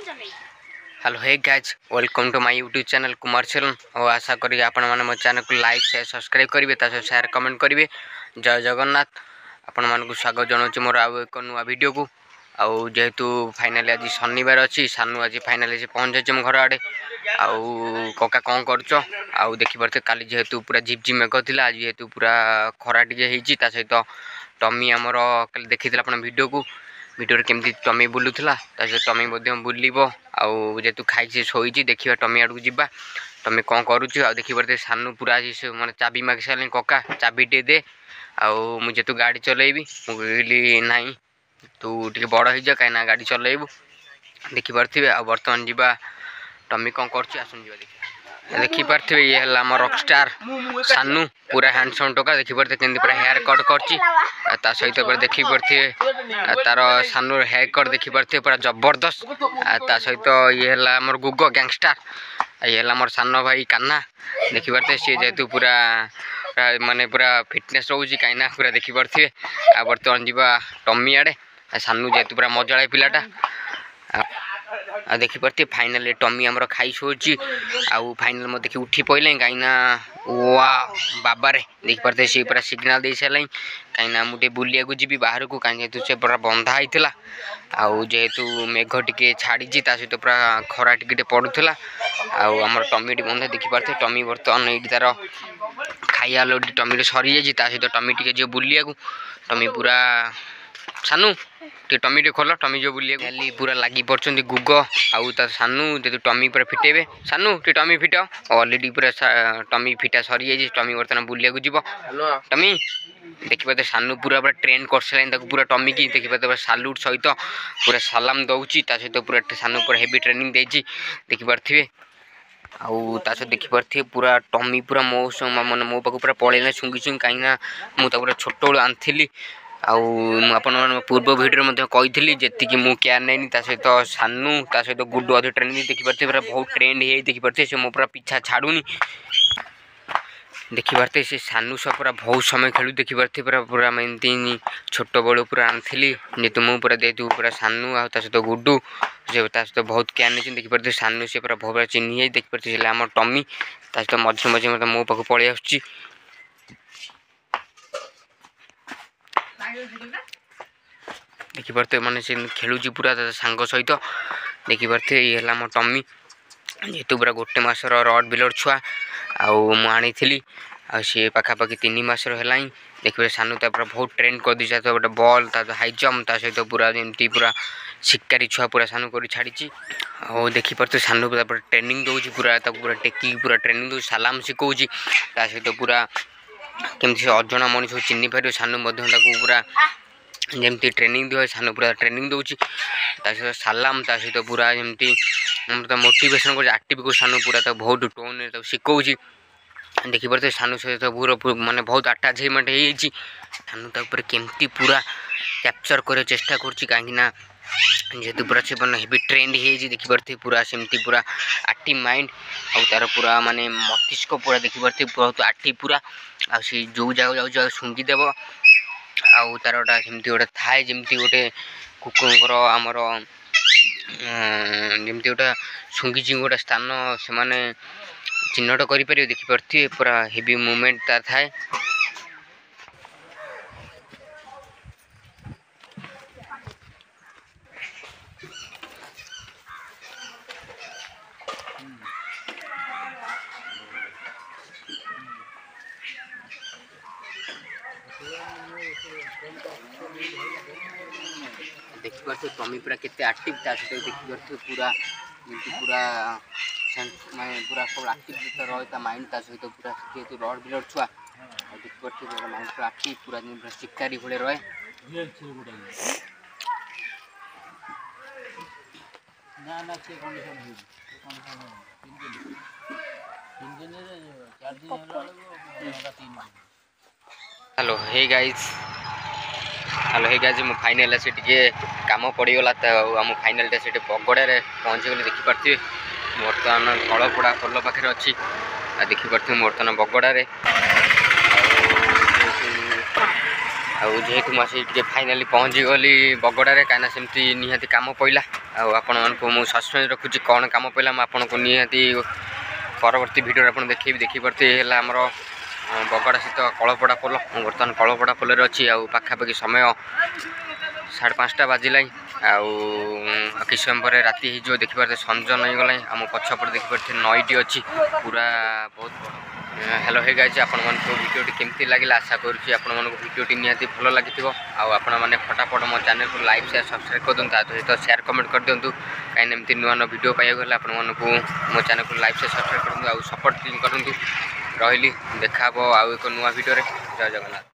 Hello hey guys welcome to my YouTube channel Kumar Charan और आशा करी आपण माने मो चैनल को लाइक शेयर सब्सक्राइब करेंगे ता शेयर कमेंट करेंगे। जय जगन्नाथ आपण मानक स्वागत जनाऊँ मोर आउ एक नुआ वीडियो को आउ जेहेतु फाइनाली आज शनिवार अच्छी सानू आज फाइनाली पहुँच जाए घर आड़े आउ कका कौन कर आउ देखी पारे काली जेहेतु पूरा झिप झिप मेघ था आज जेहेतु पूरा खरा टे सहित टमी आमर देखी वीडियो को वीडियो केमती टमी बुलूला टमी बुलब आउ जेतु खाई से शोची देखा टमी आड़ को जीवा टमी कौन करुच्च देखी पारे सानू पूरा आज मैंने चाबी माग सारे कका चाबी टे दे आउ मुझे गाड़ी चलैबी मुझे ना तू टे बड़ हो जा कहीं गाड़ी चलैबू देखी पारे आ बर्तमान जीवा टमी कौन कर देखी पारे ये है आम रॉकस्टार सानू पूरा हैंडसम टोका देखी पारे केमती पूरा हेयर कट कर सहित देखी पारे तार सानू हेयर कट देखी पारे पूरा जबरदस्त सहित ये है आम गुगो गैंगस्टार ये है आम सान भाई कान्हा देखी पारे सी जेहेतु पूरा माने पूरा फिटनेस रोचे कहीं पूरा देखी पारे बर्तमान जीवा टमी आड़े सानू जेहेतु पूरा मजाड़ा पिलाटा आ देखी पारे फाइनाल टमी आमर खाई शोची आउ फाइनाल मत देखी उठी पड़े कहीं वाह बाबारे देखी पारे सी पूरा सिग्नाल दे सारे कहीं मुझे बुलिया जी बाहर को कहीं जेहतु से पूरा बंधा होता आउ जेहेतु मेघ टे छाड़ी सहित पूरा खरा टे पड़ूला आमर टमी बंधा देखी पारे टमी बर्तमान ये तार खाइया लो टमी सरी जाइए सहित टमी टे जो बुलिया टमी पूरा सानू टे टमी टे खोल टमी जो बुलिया पूरा लगी पड़ते गुग आउ सानू जेहतु टमी पूरा फिटेबे सानू टे टमी फिट अलरेडी पूरा टमी फिटा सरी जाइए टमी बर्तमान बुलिया जीव टमी देखी पारे सानू पूरा पूरा ट्रेन कर सारे पूरा टमी की देखी पारे सालूट सहित पूरा सलाम दौची सहित पूरा सानू पूरा हेवी ट्रेनिंग देती देखी पारे आउ देखी पारे पूरा टमी पूरा मो मैंने मो पाक पूरा पलैना छुंगी छुंगी कहीं मुझे पूरा छोट बड़ू आनी आपन पूर्व भिडियो कही जी मु केयर नहीं सहित सानू सहित गुड्डू अध ट्रेनिंग देखी पारे पूरा बहुत ट्रेंड हो देखी पारे से मो पूरा पीछा छाड़ूनी देखी पारे से सानू सब पूरा बहुत समय खेलु देखी पारे पूरा पूरा एमती छोट बड़ू पूरा आनी जेहतु मुझे पूरा देतु पूरा सानू आ सहित गुड्डू से सहित बहुत केयर नहीं देखी पारे सानू से पूरा बहुत चिन्ह देखी पारे आम टमी सहित मझे मझे मतलब मो पाक पलि आस देखी पारे मैंने से खेलुची पूरा सांग सहित देखी पारे ये है आम टमी जेहेतु पूरा गोटे मासर रड बिलर छुआ आनी सी पाखापाखि 3 मासर है देखिए सानू पूरा बहुत ट्रेन कर दी गोटे बल हाई जम्प सहित पूरा जमी पूरा शिकारी छुआ पूरा सानू कर छाड़ी और देखी पारे सानू पूरा ट्रेनिंग दौर पूरा पूरा टेकी पूरा ट्रेनिंग दौर सालाम शिखौची सहित पूरा केमती अजणा मनीष चिन्ह पार सानू पूरा जमती ट्रेनिंग दिए सानू पूरा ट्रेनिंग दौची सहित सालाम सहित पूरा जमती मोटिवेशन कर एक्टिव को सानू पूरा बहुत टोन शिखौची देखी पारे सानू सहित पूरा माने बहुत अटैचमेंट हो सानू केमती पूरा कैप्चर कर चेष्टा कर कहीं जेहेतु पूरा से हेवी ट्रेंड हो देखी पारे पूरा सेमती पूरा एक्टिव माइंड आउ तार पूरा माने मस्तिष्क पूरा देखी पारे बहुत एक्टिव पूरा आ जो जगह जाऊ शुंगी देव आउ तार गोटा सेमती गोटे थाए जमती गोटे कुकुर आमर जमती गोटे शुंगी गोटे स्थान से चिन्हट कर देखी पारे पूरा हेवी मूवमेंट तार थाए देखी पारे टमी पूरा केते एक्टिव सहित देखी पारे पूरा पूरा माने पूरा सब एक्टिव रहा माइंड सहित पूरा जेहतु रड बिलर छुआ देखी पारे माइंड पूरा एक्टिव पूरा शिकारी भाई रहे हेलो हे गाइज मो फाइनल से कम पड़गला आम फाइनाल से बगड़े पहुँची गली देखी पारे बर्तमान फलपड़ा फल पाखे अच्छी देखी पारे बर्तमान बगड़े जेहेतु मुझे फाइनाली पहुँची गली बगड़े कहीं सेमती निहाती काम पड़ा आपण मानक मु सस्पेंस रखुची कौन काम पड़ा आपको निहाती परवर्ती भिडियो आप देखी पार्थे है आमर बगड़ा स्थित कलपड़ा पोल बर्तमान कलपड़ा पोल अच्छी पाखापाखि समय 5:30 बाजिला कि समय पर राति हो देखिपारे संज नहीं गला आम पछपटे देखिपारे नईटी अच्छी पूरा बहुत हेलो हे गाइज आपण भिडियोटी केमती लगे आशा करुँच भिडियोटी निहाती भल लगी आपण मैंने फटाफट मो चैनल को लाइक शेयर सब्सक्राइब कर दिखाँ सहित शेयर कमेंट कर दिंतु कहीं एमती नुआ नुआ भिडियो पाइबा गले आपण मो चैनल को लाइक शेयर सब्सक्राइब करूँ सपोर्ट करूँ रही देखा आउ एक नुआ भिडियो जय जगन्नाथ।